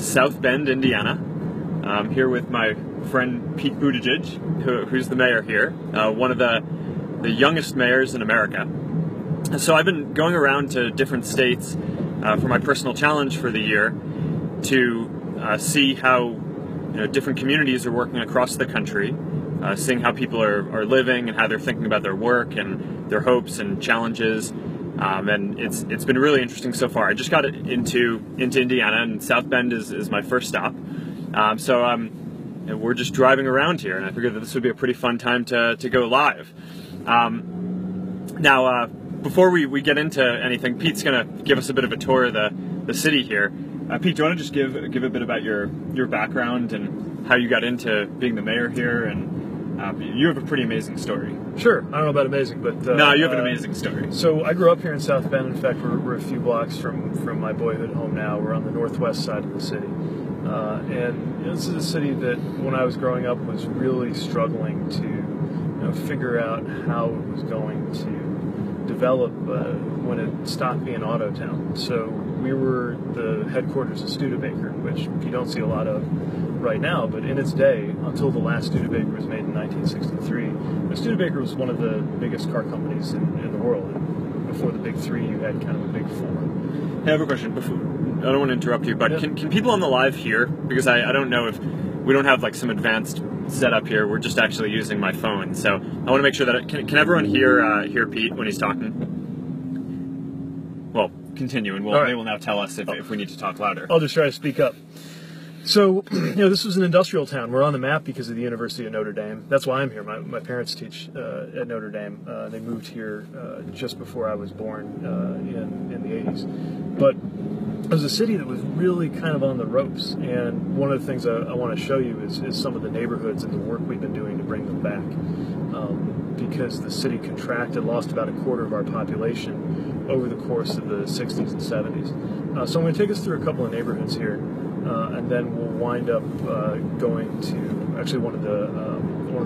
South Bend, Indiana. I'm here with my friend Pete Buttigieg, who's the mayor here, one of the youngest mayors in America. So I've been going around to different states for my personal challenge for the year to see how different communities are working across the country, seeing how people are living and how they're thinking about their work and their hopes and challenges. And it's been really interesting so far. I just got into Indiana, and South Bend is my first stop. So we're just driving around here, and I figured that this would be a pretty fun time to go live. Now, before we get into anything, Pete's going to give us a bit of a tour of the city here. Pete, do you want to just give a bit about your background and how you got into being the mayor here? And you have a pretty amazing story. Sure. I don't know about amazing, but... no, you have an amazing story. So I grew up here in South Bend. In fact, we're a few blocks from my boyhood home now. We're on the northwest side of the city. And this is a city that, when I was growing up, was really struggling to figure out how it was going to develop when it stopped being auto town. So we were the headquarters of Studebaker, which you don't see a lot of right now, but in its day, until the last Studebaker was made in 1963, Studebaker was one of the biggest car companies in the world. And before the big three, you had kind of a big four. I have a question. I don't want to interrupt you, but can people on the live hear? Because I don't know if we don't have like some advanced setup here. We're just actually using my phone, so I want to make sure that can everyone hear Pete when he's talking? Well, continue, and they will now tell us if we need to talk louder. I'll just try to speak up. So, this was an industrial town. We're on the map because of the University of Notre Dame. That's why I'm here. My parents teach at Notre Dame. They moved here just before I was born in the 80s. But it was a city that was really kind of on the ropes. And one of the things I want to show you is some of the neighborhoods and the work we've been doing to bring them back. Because the city contracted, lost about a quarter of our population over the course of the 60s and 70s. So I'm going to take us through a couple of neighborhoods here. And then we'll wind up going to actually one of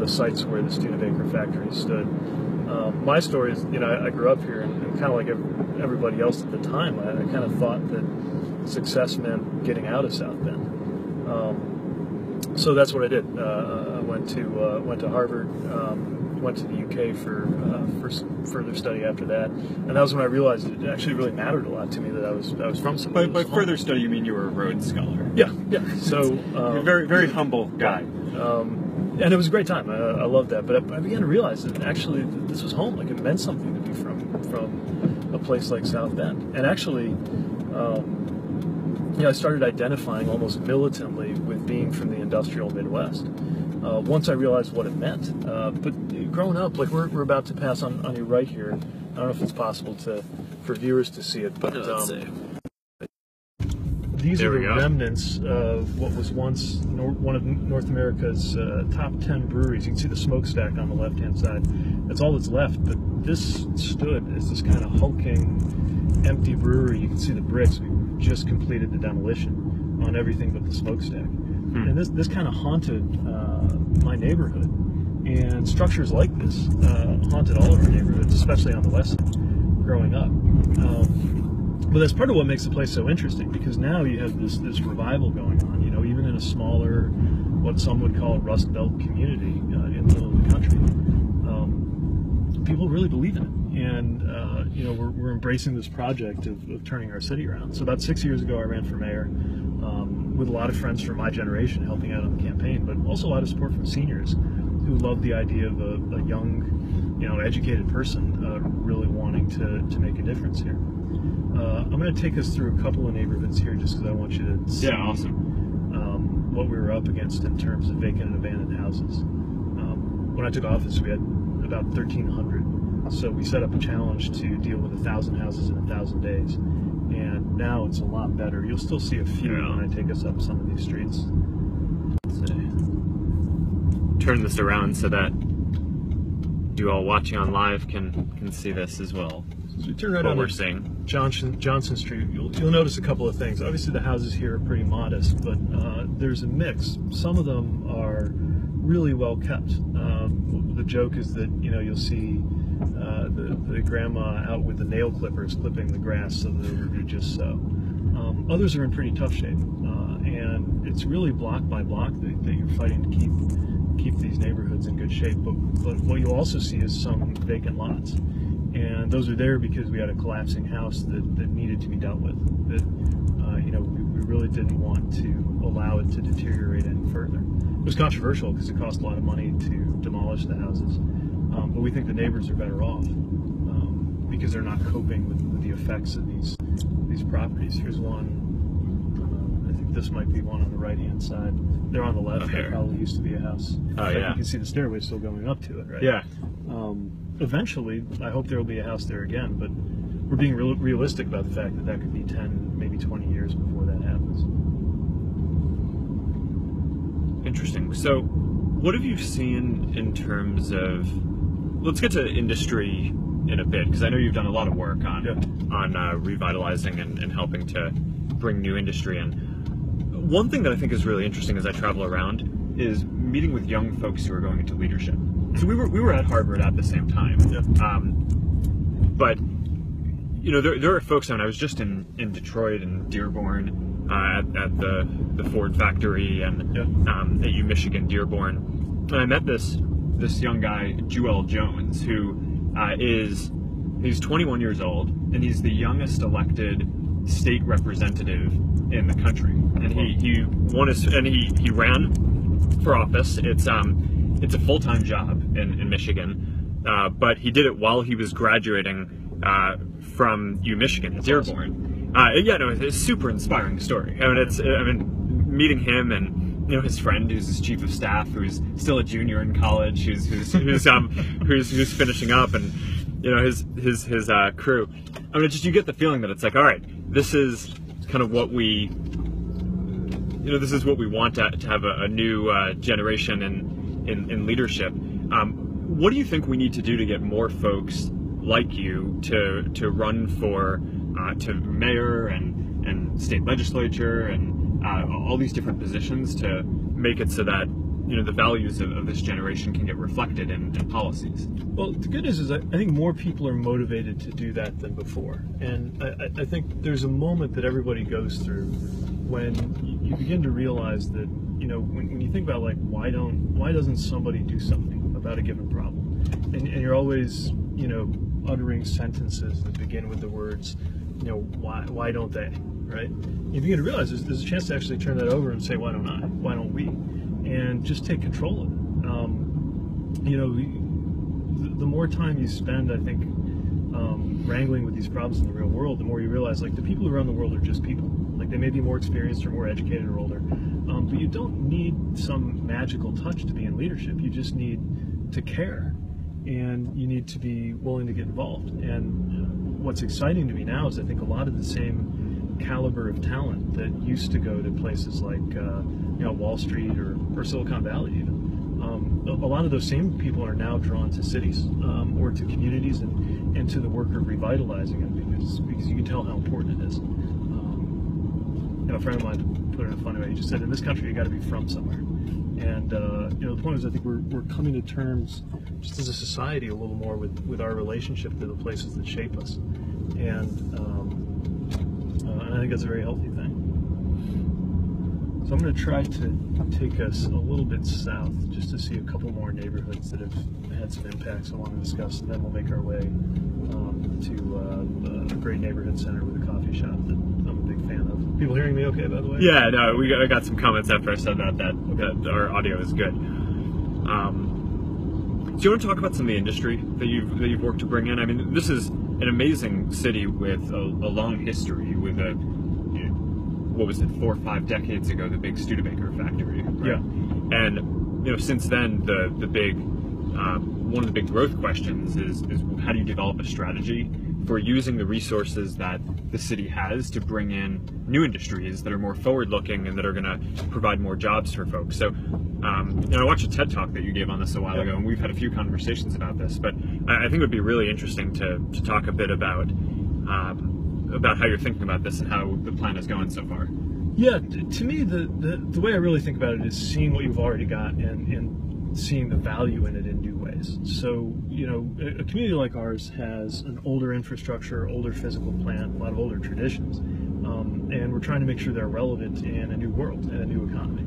the sites where the Studebaker factory stood. My story is, I grew up here, and kind of like everybody else at the time, I kind of thought that success meant getting out of South Bend. So that's what I did. I went to Harvard. Went to the UK for further study after that, and that was when I realized it actually really mattered a lot to me that I was from somewhere. By further study, you mean you were a Rhodes Scholar? Yeah. So you're a very, very humble guy. And it was a great time. I loved that, but I began to realize that actually this was home. Like, it meant something to be from a place like South Bend, and actually. I started identifying almost militantly with being from the industrial Midwest. Once I realized what it meant. But growing up, like we're about to pass on your right here. I don't know if it's possible for viewers to see it, but these are the remnants of what was once one of North America's top 10 breweries. You can see the smokestack on the left-hand side. That's all that's left, but this stood as this kind of hulking, empty brewery. You can see the bricks. We just completed the demolition on everything but the smokestack. And this kind of haunted my neighborhood, and structures like this haunted all of our neighborhoods, especially on the west side, growing up. But that's part of what makes the place so interesting, because now you have this revival going on, even in a smaller, what some would call a Rust Belt community in the middle of the country. People really believe in it, and we're embracing this project of turning our city around. So about 6 years ago, I ran for mayor with a lot of friends from my generation helping out on the campaign, but also a lot of support from seniors who love the idea of a young, educated person really wanting to make a difference here. I'm going to take us through a couple of neighborhoods here just because I want you to see what we were up against in terms of vacant and abandoned houses. When I took office, we had about 1,300. So we set up a challenge to deal with 1,000 houses in 1,000 days. And now it's a lot better. You'll still see a few when I take us up some of these streets. Turn this around so that you all watching on live can see this as well. So as we turn right on we're seeing Johnson Street, you'll notice a couple of things. Obviously the houses here are pretty modest, but there's a mix. Some of them are really well kept. The joke is that you'll see the grandma out with the nail clippers clipping the grass so that it would just so. Others are in pretty tough shape, and it's really block by block that you're fighting to keep these neighborhoods in good shape. But what you also see is some vacant lots, and those are there because we had a collapsing house that needed to be dealt with. That we really didn't want to allow it to deteriorate any further. It was controversial because it cost a lot of money to demolish the houses, but we think the neighbors are better off because they're not coping with the effects of these properties. Here's one. I think this might be one on the right-hand side. They're on the left. Okay. There probably used to be a house. Oh, yeah. You can see the stairway still going up to it, right? Yeah. Eventually, I hope there will be a house there again, but we're being realistic about the fact that could be 10, maybe 20 years before that happens. Interesting. So, what have you seen in terms of? Let's get to industry in a bit, because I know you've done a lot of work on revitalizing and helping to bring new industry in. One thing that I think is really interesting as I travel around is meeting with young folks who are going into leadership. So we were at Harvard at the same time, but there are folks. I was just in Detroit and Dearborn at the Ford factory and at U Michigan Dearborn, and I met this young guy, Jewel Jones, who he's 21 years old, and he's the youngest elected state representative in the country, and he ran for office. It's a full-time job in Michigan, but he did it while he was graduating from U Michigan at Dearborn. It's a super inspiring story. Meeting him and his friend who's his chief of staff, who's still a junior in college, who's finishing up, and his crew. You get the feeling that it's like, all right, this is kind of what we want to have a new generation in leadership. What do you think we need to do to get more folks like you to run for to mayor and state legislature and all these different positions to make it so that the values of this generation can get reflected in policies? Well, the good news is I think more people are motivated to do that than before, and I think there's a moment that everybody goes through when you begin to realize that when you think about why doesn't somebody do something about a given problem, and you're always uttering sentences that begin with the words why don't they, right? You begin to realize there's a chance to actually turn that over and say, why don't I? Why don't we? And just take control of it. The more time you spend, I think, wrangling with these problems in the real world, the more you realize the people around the world are just people. They may be more experienced or more educated or older, but you don't need some magical touch to be in leadership. You just need to care, and you need to be willing to get involved. And what's exciting to me now is I think a lot of the same caliber of talent that used to go to places like Wall Street or Silicon Valley even, a lot of those same people are now drawn to cities or to communities and to the work of revitalizing them because you can tell how important it is. A friend of mine put it in a funny way. He just said, in this country you got to be from somewhere. And the point is, I think we're coming to terms just as a society a little more with our relationship to the places that shape us, and I think that's a very healthy thing. So I'm going to try to take us a little bit south just to see a couple more neighborhoods that have had some impacts I want to discuss, and then we'll make our way to a great neighborhood center with a coffee shop that I'm a big fan of. People hearing me okay, by the way? Yeah, no, I got some comments after I said that our audio is good. Do you want to talk about some of the industry that you've worked to bring in? This is an amazing city with a long history, with what was it, 4 or 5 decades ago, the big Studebaker factory, right? Yeah. And since then, the big one of the big growth questions is how do you develop a strategy for using the resources that the city has to bring in new industries that are more forward-looking and that are going to provide more jobs for folks. So, I watched a TED Talk that you gave on this a while ago, and we've had a few conversations about this, but I think it would be really interesting to talk a bit about how you're thinking about this and how the plan is going so far. Yeah, to me, the way I really think about it is seeing what you've already got and seeing the value in it in new ways. So, a community like ours has an older infrastructure, older physical plant, a lot of older traditions, and we're trying to make sure they're relevant in a new world, in a new economy.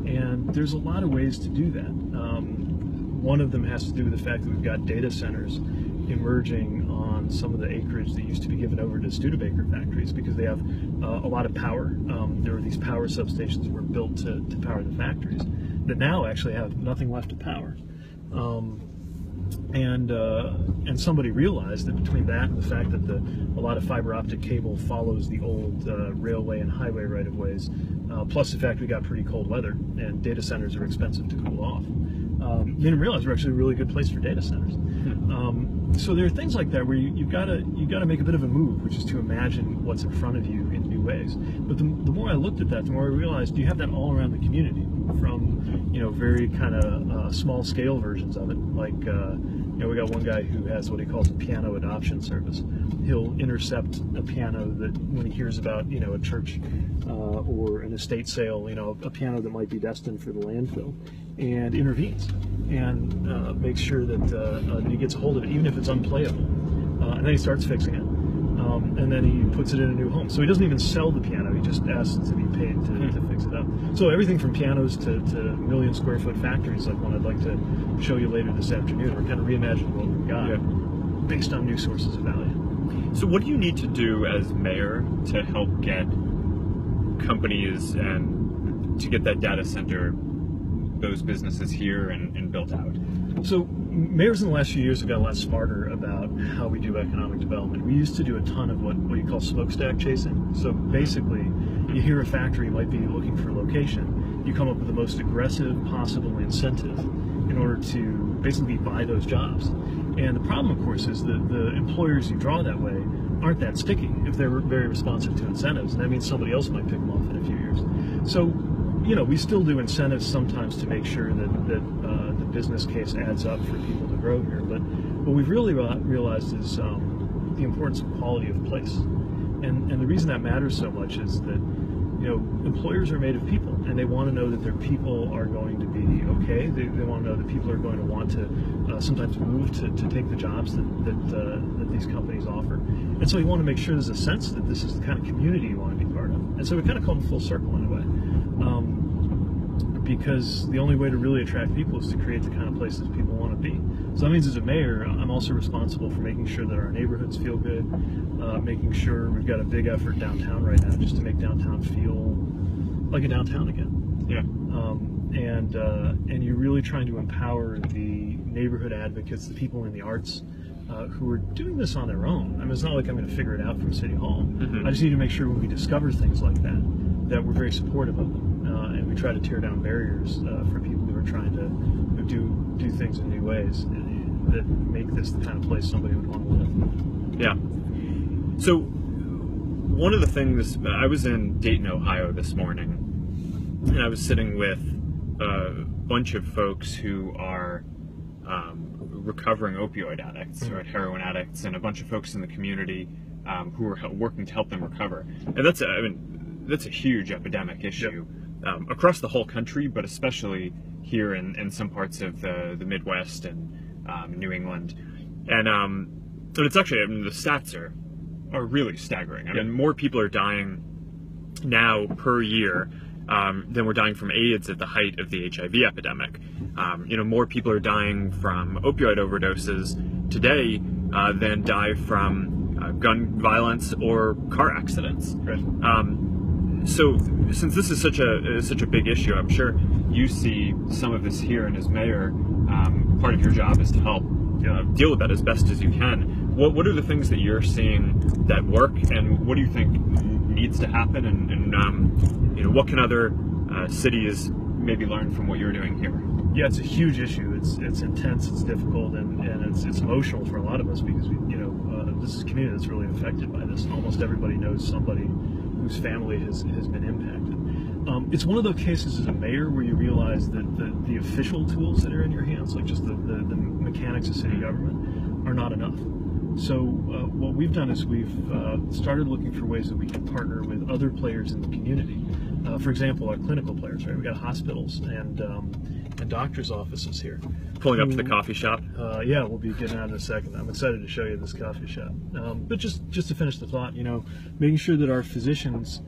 And there's a lot of ways to do that. One of them has to do with the fact that we've got data centers emerging on some of the acreage that used to be given over to Studebaker factories because they have a lot of power. There were these power substations that were built to power the factories that now actually have nothing left to power. And somebody realized that between that and the fact that a lot of fiber optic cable follows the old railway and highway right-of-ways, plus the fact we got pretty cold weather and data centers are expensive to cool off, they didn't realize we're actually a really good place for data centers. So there are things like that where you've got to make a bit of a move, which is to imagine what's in front of you in new ways. But the more I looked at that, the more I realized you have that all around the community, from very kind of small scale versions of it, like we got one guy who has what he calls a piano adoption service. He'll intercept a piano that when he hears about a church or an estate sale, a piano that might be destined for the landfill, and intervenes and makes sure that he gets a hold of it, even if it's unplayable, and then he starts fixing it. And then he puts it in a new home. So he doesn't even sell the piano, he just asks to be paid to fix it up. So everything from pianos to million square foot factories, like one I'd like to show you later this afternoon. We're kind of reimagining what we've got based on new sources of value. So what do you need to do as mayor to help get companies and to get that data center, those businesses here and built out? So mayors in the last few years have got a lot smarter about how we do economic development. We used to do a ton of what you call smokestack chasing. So basically, you hear a factory might be looking for a location, you come up with the most aggressive possible incentive in order to basically buy those jobs. And the problem, of course, is that the employers you draw that way aren't that sticky if they're very responsive to incentives, and that means somebody else might pick them off in a few years. So we still do incentives sometimes to make sure that the business case adds up for people to grow here. But what we've really realized is the importance of quality of place. And the reason that matters so much is that employers are made of people, and they want to know that their people are going to be okay. They want to know that people are going to want to sometimes move to take the jobs that these companies offer. And so you want to make sure there's a sense that this is the kind of community you want to be part of. And so we kind of come full circle in a way. Because the only way to really attract people is to create the kind of places people want to be. So that means as a mayor, I'm also responsible for making sure that our neighborhoods feel good, making sure we've got a big effort downtown right now just to make downtown feel like a downtown again. Yeah. And you're really trying to empower the neighborhood advocates, the people in the arts, who are doing this on their own. I mean, it's not like I'm going to figure it out from City Hall. I just need to make sure when we discover things like that we're very supportive of them. And we try to tear down barriers for people who are trying to do things in new ways that make this the kind of place somebody would want to live. Yeah. So one of the things, I was in Dayton, Ohio this morning, and I was sitting with a bunch of folks who are recovering opioid addicts or heroin addicts, and a bunch of folks in the community who are working to help them recover. And that's a huge epidemic issue. Yep. Across the whole country, but especially here in some parts of the Midwest and New England. And it's actually, the stats are really staggering. I mean, more people are dying now per year than were dying from AIDS at the height of the HIV epidemic. More people are dying from opioid overdoses today than die from gun violence or car accidents. Right. So, since this is such a big issue, I'm sure you see some of this here, and as mayor, part of your job is to help deal with that as best as you can. What are the things that you're seeing that work, and what do you think needs to happen, and what can other cities maybe learn from what you're doing here? Yeah, it's a huge issue. It's intense, it's difficult, and it's emotional for a lot of us because this is a community that's really affected by this. Almost everybody knows somebody whose family has been impacted. It's one of those cases as a mayor where you realize that the official tools that are in your hands, like just the mechanics of city government, are not enough. So what we've done is we've started looking for ways that we can partner with other players in the community. For example, our clinical players, right? We've got hospitals and and doctor's offices here. Pulling up to the coffee shop. Yeah, we'll be getting out in a second. I'm excited to show you this coffee shop. But just to finish the thought, making sure that our physicians,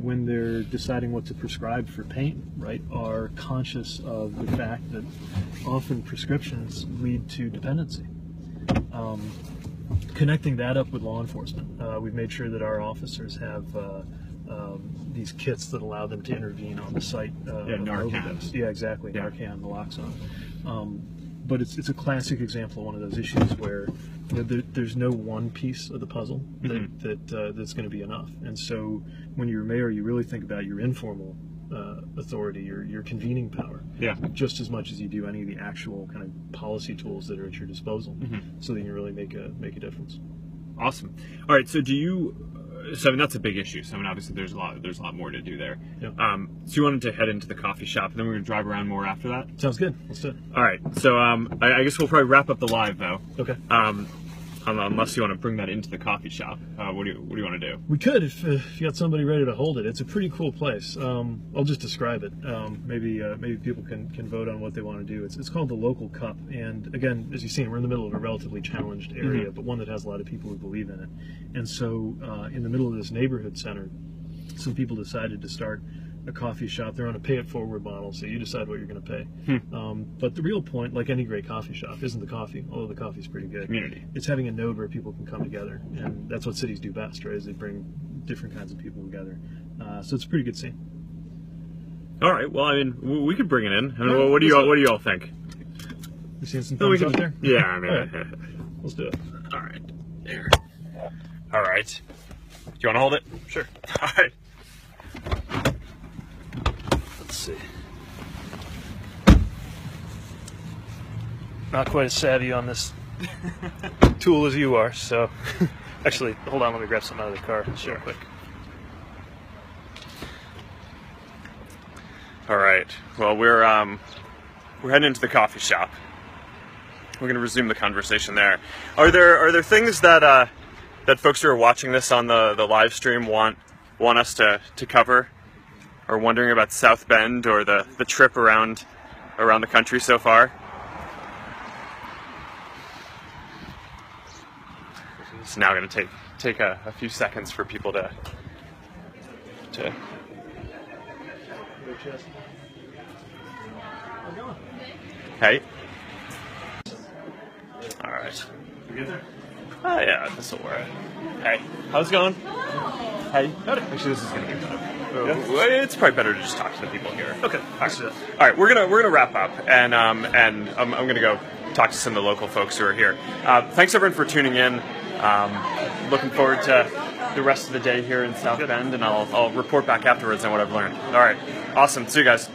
when they're deciding what to prescribe for pain, right, are conscious of the fact that often prescriptions lead to dependency. Connecting that up with law enforcement, we've made sure that our officers have these kits that allow them to intervene on the site. Narcan. Yeah, exactly. Yeah. Narcan, naloxone. But it's a classic example of one of those issues where there's no one piece of the puzzle that's going to be enough. And so when you're a mayor, you really think about your informal authority, your convening power, just as much as you do any of the actual kind of policy tools that are at your disposal, so that you can really make a difference. Awesome. All right. So so I mean, that's a big issue. So I mean, obviously there's a lot more to do there. Yeah. So you wanted to head into the coffee shop, and then we're going to drive around more after that? Sounds good. Let's do it. All right. So I guess we'll probably wrap up the live though. Okay. Unless you want to bring that into the coffee shop. What do you want to do? We could if you got somebody ready to hold it. It's a pretty cool place. I'll just describe it. Maybe people can vote on what they want to do. It's called the Local Cup, and again, as you've seen, we're in the middle of a relatively challenged area, but one that has a lot of people who believe in it. And so, in the middle of this neighborhood center, some people decided to start a coffee shop. They're on a pay-it-forward model, so you decide what you're going to pay. But the real point, like any great coffee shop, isn't the coffee, although the coffee's pretty good. Community. It's having a node where people can come together, and that's what cities do best, right? Is they bring different kinds of people together. So it's a pretty good scene. All right. Well, I mean, we could bring it in. I mean, what do you all think? You seeing some thumbs up there? Yeah. I mean, right. Let's do it. All right. There. All right. Do you want to hold it? Sure. All right. Let's see. Not quite as savvy on this tool as you are, so actually, hold on, let me grab something out of the car. Sure. Real quick. All right. Well, we're heading into the coffee shop. We're going to resume the conversation there. Are there things that folks who are watching this on the live stream want us to cover, or wondering about South Bend or the trip around the country so far? It's now going to take a few seconds for people to. Hey. All right. You get there? Oh yeah, this will work. Hey, how's it going? Hey. Actually, this is going to be better. It's probably better to just talk to the people here. Okay. All right. We're gonna wrap up, and I'm gonna go talk to some of the local folks who are here. Thanks everyone for tuning in. Looking forward to the rest of the day here in South Bend, and I'll report back afterwards on what I've learned. All right. Awesome. See you guys.